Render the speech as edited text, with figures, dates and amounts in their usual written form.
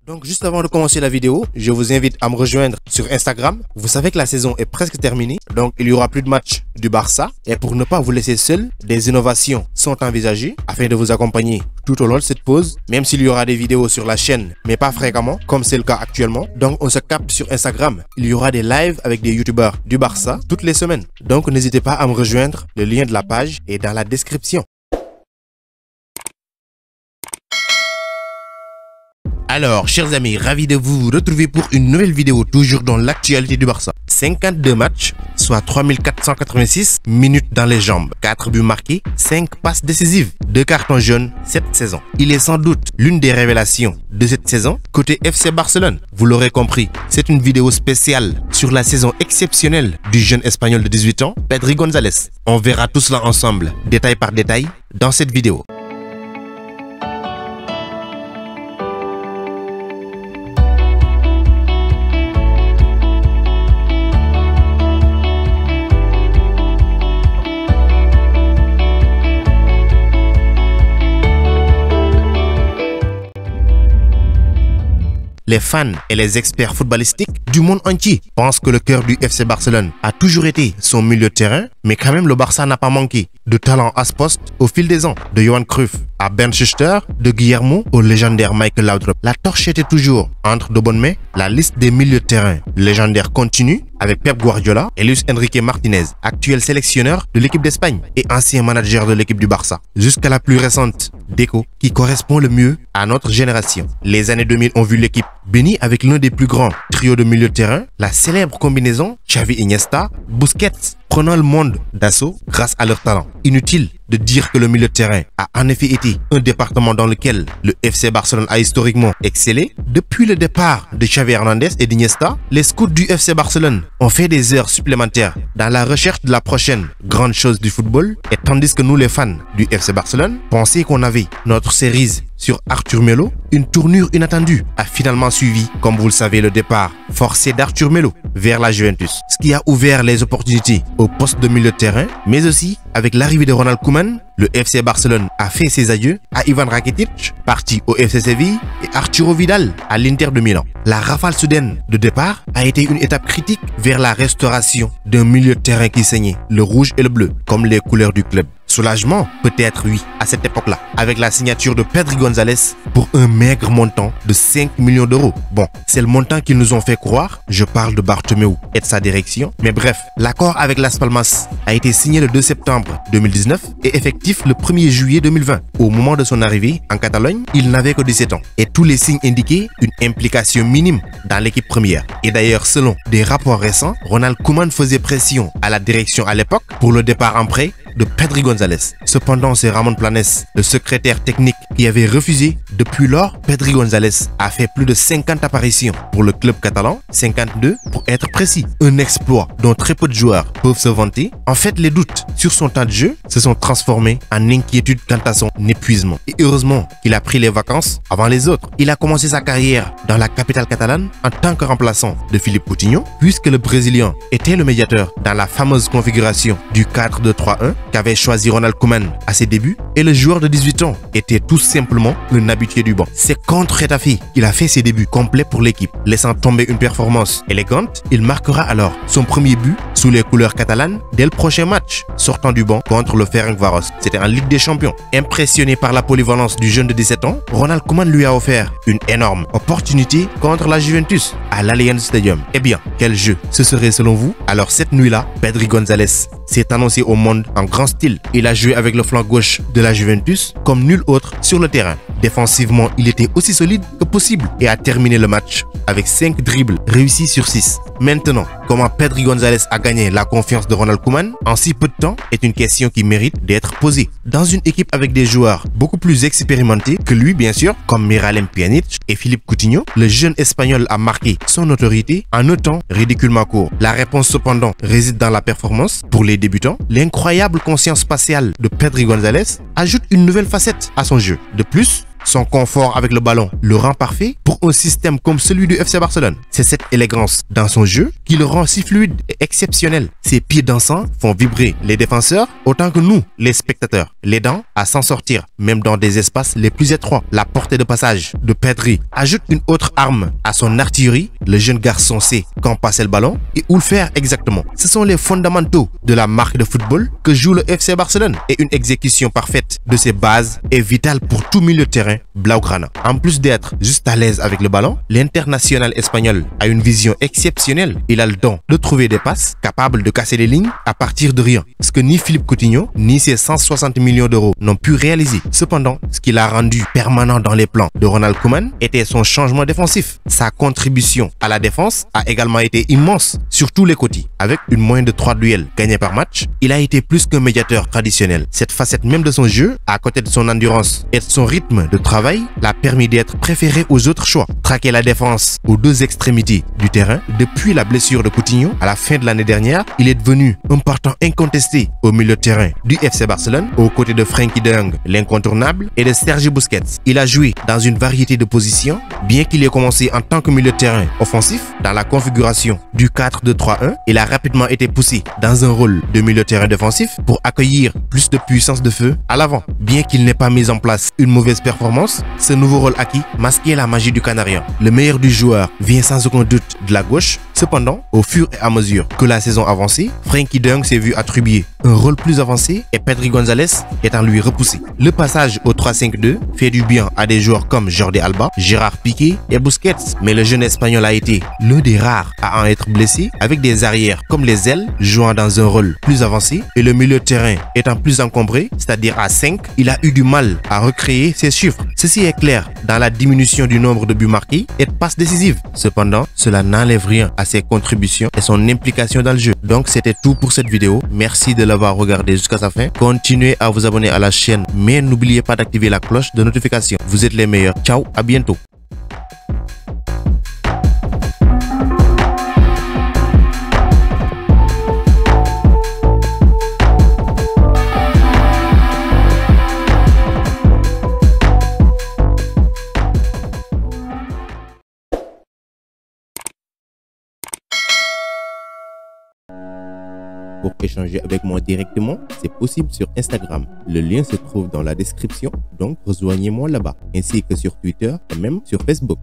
Donc juste avant de commencer la vidéo, je vous invite à me rejoindre sur Instagram. Vous savez que la saison est presque terminée, donc il y aura plus de matchs du Barça. Et pour ne pas vous laisser seul, des innovations sont envisagées afin de vous accompagner tout au long de cette pause, même s'il y aura des vidéos sur la chaîne, mais pas fréquemment, comme c'est le cas actuellement. Donc on se capte sur Instagram. Il y aura des lives avec des youtubeurs du Barça toutes les semaines. Donc n'hésitez pas à me rejoindre, le lien de la page est dans la description. Alors, chers amis, ravi de vous retrouver pour une nouvelle vidéo, toujours dans l'actualité du Barça. 52 matchs, soit 3486 minutes dans les jambes, 4 buts marqués, 5 passes décisives, 2 cartons jaunes cette saison. Il est sans doute l'une des révélations de cette saison côté FC Barcelone. Vous l'aurez compris, c'est une vidéo spéciale sur la saison exceptionnelle du jeune espagnol de 18 ans, Pedri González. On verra tout cela ensemble, détail par détail, dans cette vidéo. Les fans et les experts footballistiques du monde entier pensent que le cœur du FC Barcelone a toujours été son milieu de terrain, mais quand même le Barça n'a pas manqué de talent à ce poste au fil des ans. De Johan Cruyff à Bernd Schuster, de Guillermo au légendaire Michael Laudrup. La torche était toujours entre de bonnes mains. La liste des milieux de terrain légendaires continue avec Pep Guardiola et Luis Enrique Martinez, actuel sélectionneur de l'équipe d'Espagne et ancien manager de l'équipe du Barça, jusqu'à la plus récente, Deco, qui correspond le mieux à notre génération. Les années 2000 ont vu l'équipe bénie avec l'un des plus grands trios de milieu de terrain, la célèbre combinaison Xavi-Iniesta, Busquets, prenant le monde d'assaut grâce à leur talent. Inutile de dire que le milieu de terrain a en effet été un département dans lequel le FC Barcelone a historiquement excellé. Depuis le départ de Xavi Hernandez et d'Iniesta, les scouts du FC Barcelone ont fait des heures supplémentaires dans la recherche de la prochaine grande chose du football, et tandis que nous les fans du FC Barcelone pensaient qu'on avait notre série sur Arthur Melo, une tournure inattendue a finalement suivi, comme vous le savez, le départ forcé d'Arthur Melo vers la Juventus, ce qui a ouvert les opportunités au poste de milieu de terrain, mais aussi avec l'arrivée de Ronald Koeman, le FC Barcelone a fait ses adieux à Ivan Rakitic, parti au FC Séville, et Arturo Vidal à l'Inter de Milan. La rafale soudaine de départ a été une étape critique vers la restauration d'un milieu de terrain qui saignait, le rouge et le bleu, comme les couleurs du club. Soulagement, peut-être oui, à cette époque-là, avec la signature de Pedri González pour un maigre montant de 5 millions d'euros. Bon, c'est le montant qu'ils nous ont fait croire, je parle de Bartomeu et de sa direction, mais bref, l'accord avec Las Palmas a été signé le 2 septembre 2019 et effectif le 1er juillet 2020. Au moment de son arrivée en Catalogne, il n'avait que 17 ans et tous les signes indiquaient une implication minime dans l'équipe première. Et d'ailleurs, selon des rapports récents, Ronald Koeman faisait pression à la direction à l'époque pour le départ en prêt de Pedri González. Cependant, c'est Ramon Planes, le secrétaire technique, qui avait refusé. Depuis lors, Pedri González a fait plus de 50 apparitions pour le club catalan, 52 pour être précis. Un exploit dont très peu de joueurs peuvent se vanter. En fait, les doutes sur son temps de jeu se sont transformés en inquiétude quant à son épuisement. Et heureusement qu'il a pris les vacances avant les autres. Il a commencé sa carrière dans la capitale catalane en tant que remplaçant de Philippe Coutinho, puisque le Brésilien était le médiateur dans la fameuse configuration du 4-2-3-1 qu'avait choisi Ronald Koeman à ses débuts, et le joueur de 18 ans était tout simplement un habitué du banc. C'est contre Getafe qu'il a fait ses débuts complets pour l'équipe, laissant tomber une performance élégante. Il marquera alors son premier but sous les couleurs catalanes dès le prochain match, sortant du banc contre le Ferencváros. C'était en Ligue des Champions. Impressionné par la polyvalence du jeune de 17 ans, Ronald Koeman lui a offert une énorme opportunité contre la Juventus à l'Allianz Stadium. Eh bien, quel jeu ce serait selon vous? Alors cette nuit-là, Pedri González s'est annoncé au monde en grand style. Il a joué avec le flanc gauche de la Juventus comme nul autre sur le terrain. Défensivement, il était aussi solide que possible et a terminé le match avec 5 dribbles réussis sur 6. Maintenant, comment Pedri González a gagné la confiance de Ronald Koeman en si peu de temps est une question qui mérite d'être posée. Dans une équipe avec des joueurs beaucoup plus expérimentés que lui, bien sûr, comme Miralem Pjanic et Philippe Coutinho, le jeune espagnol a marqué son autorité en un temps ridiculement court. La réponse cependant réside dans la performance. Pour les débutants, l'incroyable conscience spatiale de Pedri González ajoute une nouvelle facette à son jeu. De plus, son confort avec le ballon le rend parfait pour un système comme celui du FC Barcelone. C'est cette élégance dans son jeu qui le rend si fluide et exceptionnel. Ses pieds dansants font vibrer les défenseurs autant que nous, les spectateurs, l'aidant à s'en sortir, même dans des espaces les plus étroits. La portée de passage de Pedri ajoute une autre arme à son artillerie. Le jeune garçon sait quand passer le ballon et où le faire exactement. Ce sont les fondamentaux de la marque de football que joue le FC Barcelone et une exécution parfaite de ses bases est vitale pour tout milieu de terrain blaugrana. En plus d'être juste à l'aise avec le ballon, l'international espagnol a une vision exceptionnelle. Il a le don de trouver des passes capables de casser les lignes à partir de rien, ce que ni Philippe Coutinho ni ses 160 millions d'euros n'ont pu réaliser. Cependant, ce qui l'a rendu permanent dans les plans de Ronald Koeman était son changement défensif. Sa contribution à la défense a également été immense sur tous les côtés. Avec une moyenne de 3 duels gagnés par match, il a été plus qu'un médiateur traditionnel. Cette facette même de son jeu, à côté de son endurance et de son rythme de travail, l'a permis d'être préféré aux autres choix. Traquer la défense aux deux extrémités du terrain, depuis la blessure de Coutinho à la fin de l'année dernière, il est devenu un partant incontesté au milieu de terrain du FC Barcelone, aux côtés de Frenkie de Jong, l'incontournable, et de Sergi Busquets. Il a joué dans une variété de positions, bien qu'il ait commencé en tant que milieu de terrain offensif dans la configuration du 4-2-3-1. Il a rapidement été poussé dans un rôle de milieu de terrain défensif pour accueillir plus de puissance de feu à l'avant. Bien qu'il n'ait pas mis en place une mauvaise performance, ce nouveau rôle acquis masquait la magie du Canarien. Le meilleur du joueur vient sans aucun doute de la gauche. Cependant, au fur et à mesure que la saison avançait, Frenkie de Jong s'est vu attribuer un rôle plus avancé et Pedri González étant lui repoussé. Le passage au 3-5-2 fait du bien à des joueurs comme Jordi Alba, Gérard Piqué et Busquets, mais le jeune espagnol a été l'un des rares à en être blessé, avec des arrières comme les ailes jouant dans un rôle plus avancé et le milieu de terrain étant plus encombré, c'est-à-dire à 5, il a eu du mal à recréer ses chiffres. Ceci est clair dans la diminution du nombre de buts marqués et de passes décisives. Cependant, cela n'enlève rien à ses contributions et son implication dans le jeu. Donc c'était tout pour cette vidéo. Merci de l'avoir regardé jusqu'à sa fin. Continuez à vous abonner à la chaîne, mais n'oubliez pas d'activer la cloche de notification. Vous êtes les meilleurs. Ciao, à bientôt. Pour échanger avec moi directement, c'est possible sur Instagram. Le lien se trouve dans la description, donc rejoignez-moi là-bas, ainsi que sur Twitter et même sur Facebook.